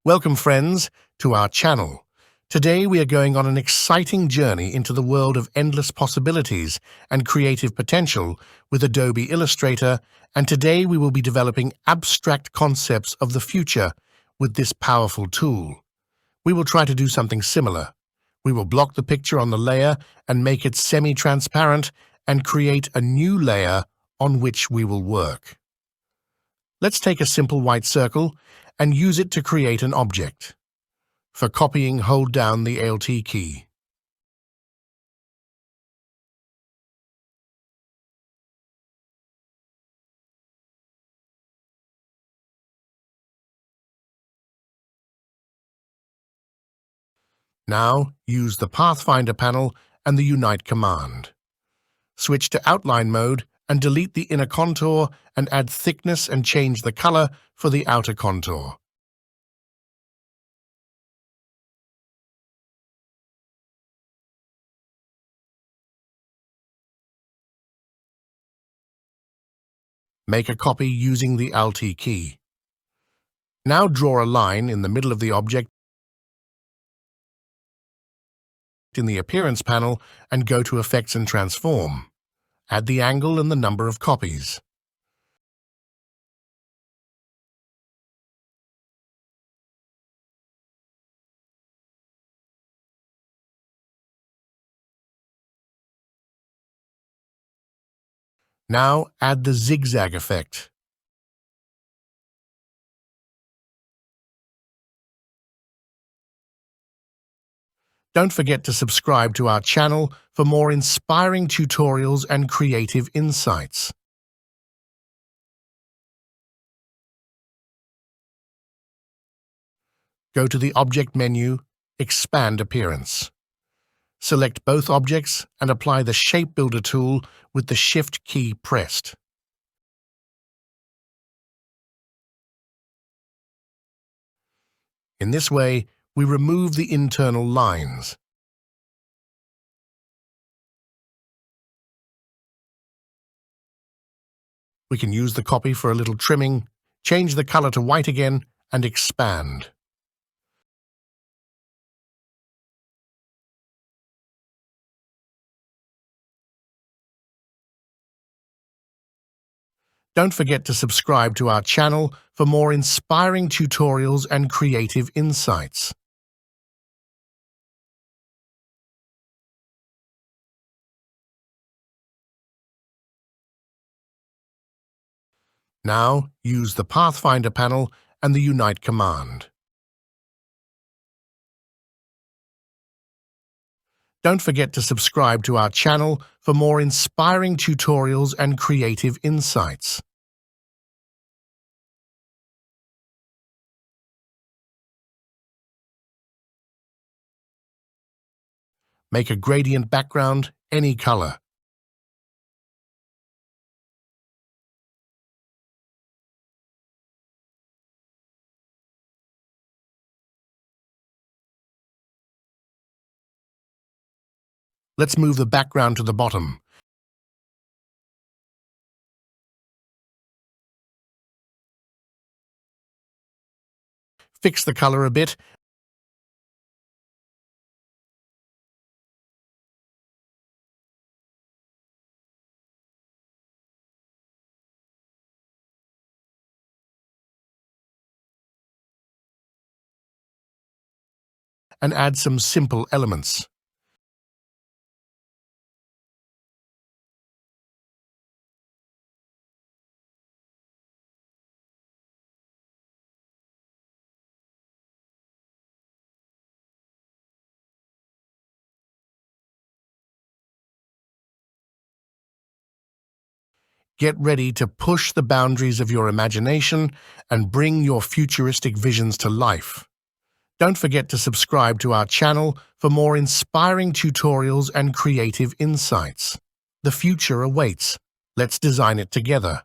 Welcome, friends, to our channel. Today we are going on an exciting journey into the world of endless possibilities and creative potential with Adobe Illustrator, and today we will be developing abstract concepts of the future with this powerful tool. We will try to do something similar. We will block the picture on the layer and make it semi-transparent and create a new layer on which we will work. Let's take a simple white circle and use it to create an object. For copying, hold down the Alt key. Now, use the Pathfinder panel and the Unite command. Switch to outline mode and delete the inner contour and add thickness and change the color for the outer contour. Make a copy using the Alt key. Now draw a line in the middle of the object in the Appearance panel and go to Effects and Transform. Add the angle and the number of copies. Now add the zigzag effect. Don't forget to subscribe to our channel for more inspiring tutorials and creative insights. Go to the Object menu, Expand Appearance. Select both objects and apply the Shape Builder tool with the Shift key pressed. In this way, we remove the internal lines. We can use the copy for a little trimming, change the color to white again, and expand. Don't forget to subscribe to our channel for more inspiring tutorials and creative insights. Now, use the Pathfinder panel and the Unite command. Don't forget to subscribe to our channel for more inspiring tutorials and creative insights. Make a gradient background, any color. Let's move the background to the bottom. Fix the color a bit. And add some simple elements. Get ready to push the boundaries of your imagination and bring your futuristic visions to life. Don't forget to subscribe to our channel for more inspiring tutorials and creative insights. The future awaits. Let's design it together.